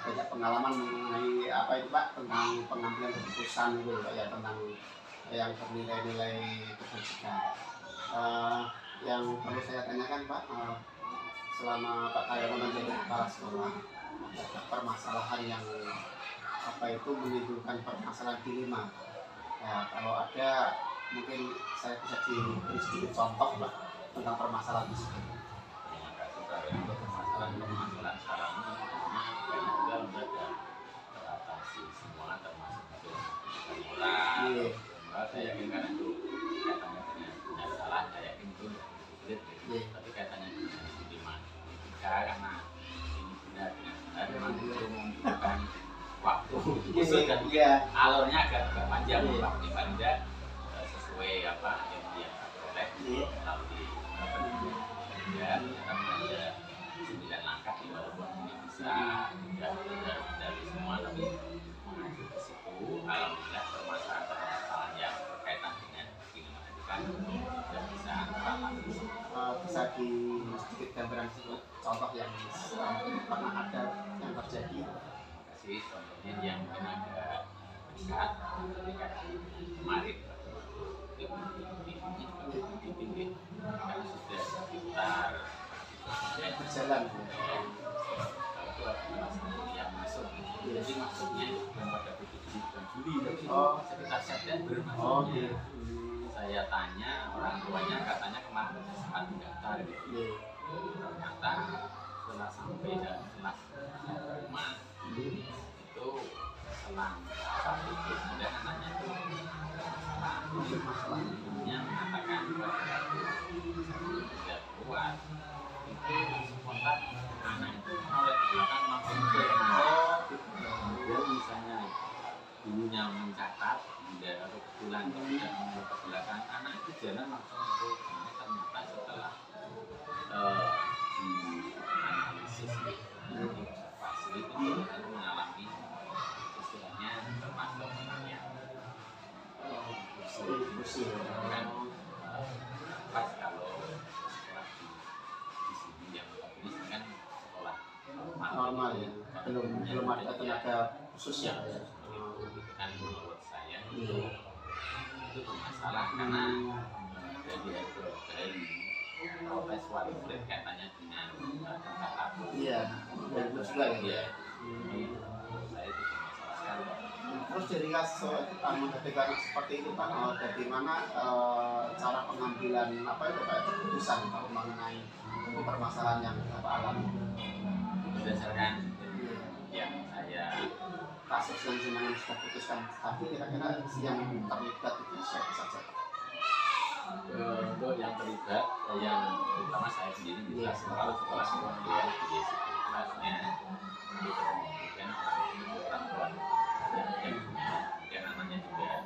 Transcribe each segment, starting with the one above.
banyak pengalaman mengenai apa itu Pak, tentang pengambilan keputusan itu Pak ya, tentang yang bernilai-nilai kebajikan. Eh, yang perlu saya tanyakan Pak, selama Pak Karyono menjadi kepala sekolah, ada permasalahan yang apa itu menimbulkan permasalahan dilema. Ya, kalau ada mungkin saya bisa diberi sedikit contoh Pak tentang permasalahan tersebut. Terima kasih Pak. Untuk permasalahan sekarang ini banyak juga sudah teratasi semua, termasuk moral. Saya yakin karena itu kaitannya dengan salah, saya yakin itu sulit, tapi kaitannya dengan sistematika karena ini benar memang itu membutuhkan waktu khusus dan alurnya agak panjang Pak, paling tidak sesuai apa yang diperoleh melalui pendidikan. Ada 9 langkah di walaupun ini bisa tidak dari semua, tapi menuju ke situ. Alhamdulillah permasalahan yang berkaitan dengan pendidikan sudah bisa teratasi. Bisa di sedikit gambaran contoh yang pernah ada yang terjadi. Contohnya yang mungkin agak dekat ketika kemarin di karena sudah sekitar berjalan itu adalah yang masuk, jadi maksudnya bukan pada bulan Juli tapi sekitar September maksudnya. Saya tanya orang tuanya, katanya kemarin sempat mendaftar gitu. Ternyata setelah sampai dan setelah rumah itu selang 1 bulan kemudian anaknya itu masalah ibunya mengatakan bahwa tidak kuat itu spontan anak itu oleh belakang langsung ke kemudian misalnya ibunya mencatat tidak kebetulan tidak menolak ke belakang, anak itu jalan langsung ke ternyata setelah dianalisis diobservasi itu mengalami istilahnya termasuk namanya impulsif kan pas kalau sekolah di sini yang ini kan sekolah normal ya, belum ada tenaga khusus ya. Kan menurut saya itu bermasalah karena dari protes wali murid katanya dengan tingkat laku. Iya, bagus juga ya. Jadi menurut saya itu bermasalah sekali. Terus dari kasus ketika seperti itu Pak, bagaimana cara pengambilan apa itu Pak keputusan Pak mengenai permasalahan yang Bapak alami? Berdasarkan yang saya kasus yang jenengan sudah putuskan, tapi kira-kira yang terlibat itu siapa saja? Untuk yang terlibat, yang terutama saya sendiri bisa kalau sekolah ya di kelasnya itu kemudian orang tua yang mungkin namanya juga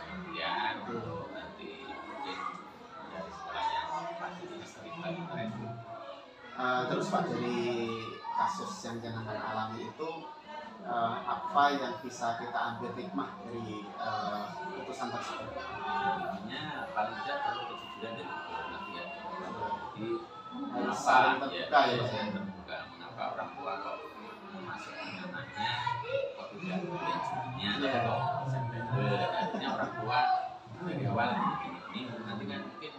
kemudian untuk nanti mungkin dari sekolah yang pasti terlibat itu. Terus Pak, dari kasus yang jenengan alami itu apa yang bisa kita ambil hikmah dari putusan tersebut? Intinya paling tidak perlu kejujuran dari nanti ya. Jadi saling terbuka ya, terbuka. Mengapa orang tua kok masuk anaknya kok tidak bulan Julinya atau September? Artinya orang tua dari awal ini nanti kan mungkin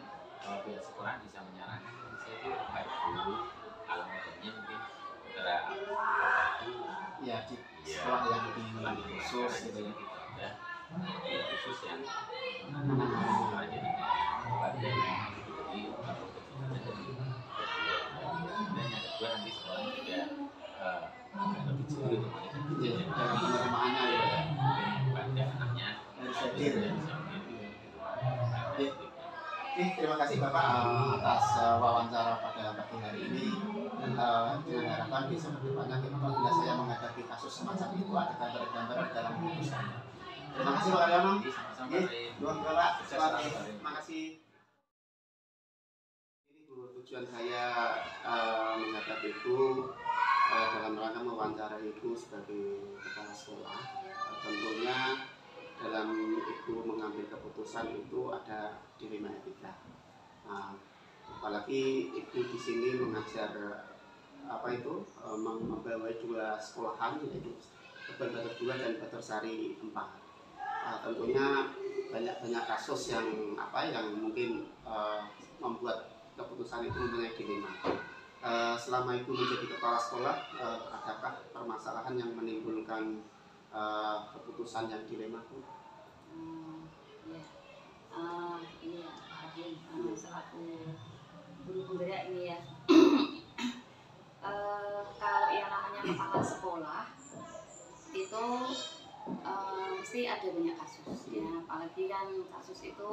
pihak sekolah bisa menyarankan saya itu baik dulu alamatnya mungkin saudara ya di sekolah yang di khusus gitu ya, khusus yang jadi dan yang kedua nanti sekolah juga agak lebih jauh gitu dalam penerimaannya ya, pada anaknya harus hadir ya. Terima kasih Bapak atas wawancara pada pagi hari ini. Dengan harapan bisa berdepannya apabila saya menghadapi kasus semacam itu ada gambar-gambar dalam putusan. Terima kasih Pak Karyono. Bapak, terima kasih. Ini tujuan saya menghadap Ibu dalam rangka mewawancara Ibu sebagai kepala sekolah. Tentunya dalam Ibu mengambil keputusan itu ada dilema etika. Apalagi Ibu di sini mengajar membawa dua sekolahan, yaitu Bater 2 dan Bater Sari 4. Tentunya banyak kasus yang mungkin membuat keputusan itu mempunyai dilema. Selama itu menjadi kepala sekolah, adakah permasalahan yang menimbulkan keputusan yang dilema, Bu? Ini ya, selaku guru penggerak ini ya. Kalau yang namanya kepala sekolah itu mesti ada banyak kasus ya, apalagi kan kasus itu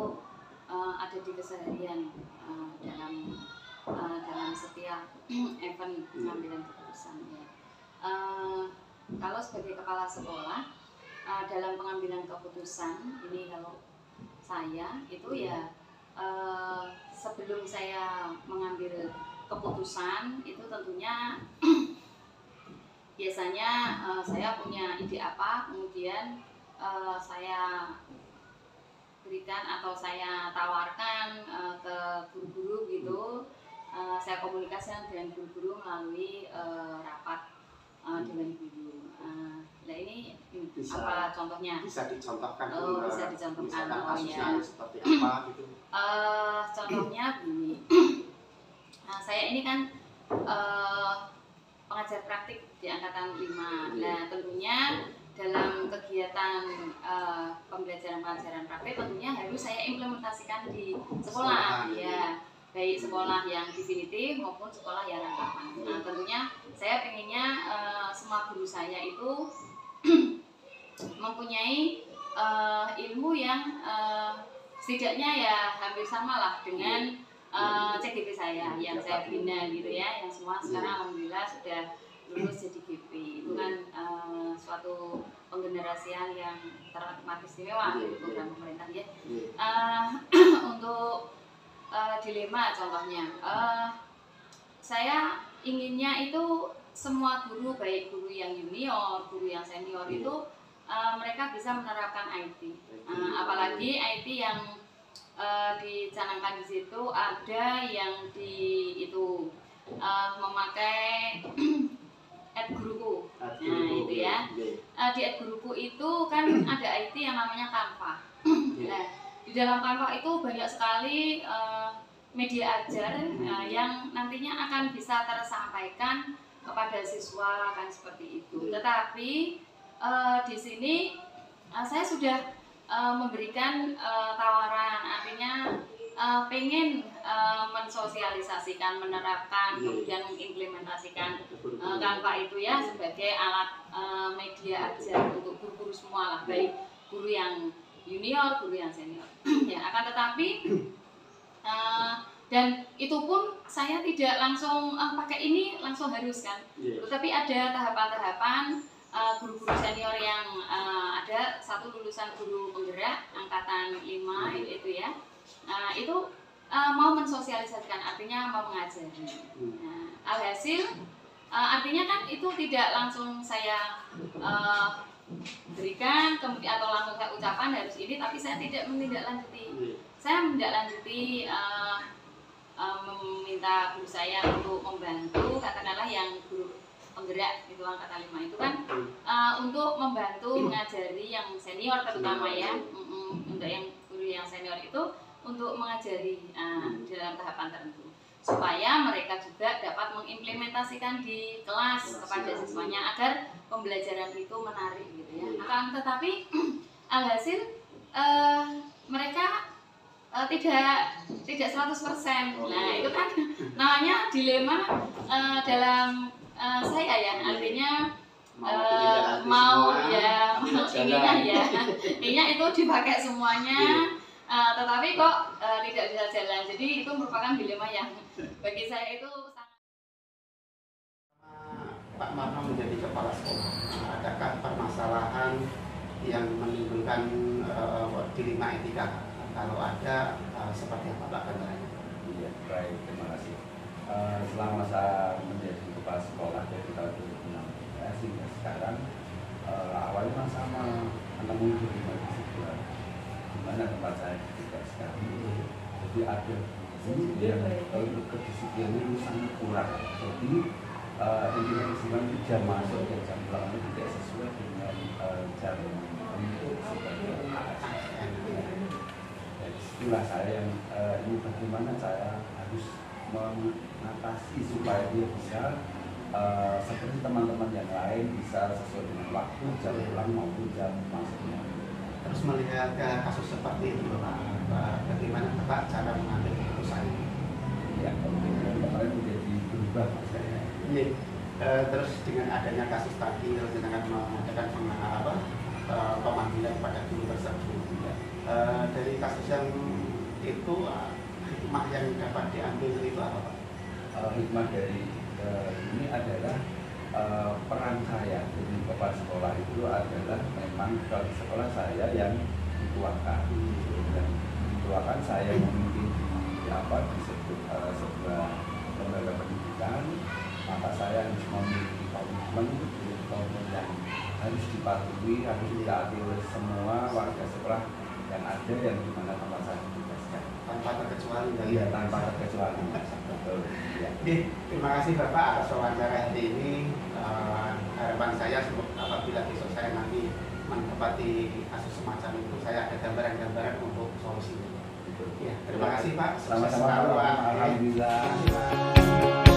ada di keseharian dalam setiap event pengambilan keputusan ya. Kalau sebagai kepala sekolah dalam pengambilan keputusan ini, kalau saya itu ya sebelum saya mengambil keputusan itu tentunya biasanya saya punya ide apa, kemudian saya berikan atau saya tawarkan ke guru-guru gitu. Saya komunikasikan dengan guru-guru melalui rapat dewan guru. Nah ini apa contohnya? Bisa dicontohkan. Bisa dicontohkan. Kasusnya seperti apa gitu? Contohnya begini. Saya ini kan pengajar praktik di angkatan 5. Nah tentunya dalam kegiatan pembelajaran praktik tentunya harus saya implementasikan di sekolah ya, baik sekolah yang definitif maupun sekolah yang rangkapan. Nah tentunya saya pengennya semua guru saya itu mempunyai ilmu yang setidaknya ya hampir sama lah dengan CGP saya yang saya bina gitu ya, yang semua sekarang alhamdulillah sudah lulus jadi GP. Itu kan suatu penggenerasian yang teramat istimewa di program pemerintah ya. Untuk dilema contohnya, saya inginnya itu semua guru, baik guru yang junior, guru yang senior itu mereka bisa menerapkan IT. Apalagi IT yang dicanangkan di situ ada yang memakai @guruku. Nah itu ya, di @guruku itu kan ada IT yang namanya Canva. Nah di dalam Canva itu banyak sekali media ajar yang nantinya akan bisa tersampaikan kepada siswa kan seperti itu. Tetapi di sini saya sudah memberikan tawaran, artinya pengen mensosialisasikan, menerapkan, kemudian mengimplementasikan Canva itu ya sebagai alat media ajar untuk guru-guru semua lah, baik guru yang junior, guru yang senior. Ya, akan tetapi dan itu pun saya tidak langsung pakai ini langsung harus kan, tetapi ada tahapan-tahapan. Guru-guru senior yang ada satu lulusan guru penggerak angkatan 5 itu ya, itu mau mensosialisasikan, artinya mau mengajari. Alhasil artinya kan itu tidak langsung saya berikan kemudian atau langsung saya ucapan harus ini, tapi saya tidak menindaklanjuti. Saya menindaklanjuti meminta guru saya untuk membantu, katakanlah yang guru penggerak itu angkatan 5 itu kan untuk membantu mengajari yang senior terutama ya, untuk yang guru yang senior itu untuk mengajari dalam tahapan tertentu supaya mereka juga dapat mengimplementasikan di kelas kepada siswanya agar pembelajaran itu menarik gitu ya. Akan tetapi alhasil mereka tidak 100%. Nah itu kan namanya dilema dalam saya ya, artinya mau ya inginnya itu dipakai semuanya, tetapi kok tidak bisa jalan. Jadi itu merupakan dilema yang bagi saya itu sangat. Pak Marno menjadi kepala sekolah, adakah permasalahan yang menimbulkan dilema etika? Kalau ada, seperti apa Pak gambarannya? Iya, baik, terima kasih. Selama saya menjadi kepala sekolah dari tahun 2016 hingga sekarang, awalnya sama menemui dilema disiplin, di mana tempat saya ditugaskan. Jadi ada yang untuk kedisiplinan itu sangat kurang. Jadi intinya kesimpulan itu jam masuk dan jam pulang itu tidak sesuai dengan jam untuk sebagai ASN. Dan itulah saya yang ini bagaimana saya harus mengatasi supaya dia bisa seperti teman-teman yang lain bisa sesuai dengan waktu jam pulang maupun jam masuknya. Terus melihat kasus seperti itu Pak, bagaimana Pak cara mengambil keputusan ini? Ya, kemarin menjadi berubah Mas saya. Iya. Terus dengan adanya kasus tadi, terus dengan mengadakan pemanggilan pada guru tersebut, dari kasus yang itu hikmah yang dapat diambil itu apa Pak? Hikmah dari ini adalah peran saya jadi kepala sekolah itu adalah memang kepala sekolah saya yang dituakan dan dituakan saya memimpin disebut sebuah lembaga pendidikan, maka saya harus memiliki komitmen yang harus dipatuhi, harus ditaati oleh semua warga sekolah yang ada yang dimana tempat saya tugaskan Tanpa terkecuali. Iya, tanpa terkecuali. Betul. Ya. Terima kasih Bapak atas wawancara hari ini. Harapan saya apabila besok saya nanti mendapati kasus semacam itu, saya ada gambaran-gambaran untuk solusinya. Ya, terima kasih Pak. Sama-sama. Selalu, Pak. Alhamdulillah. Terima kasih, Pak.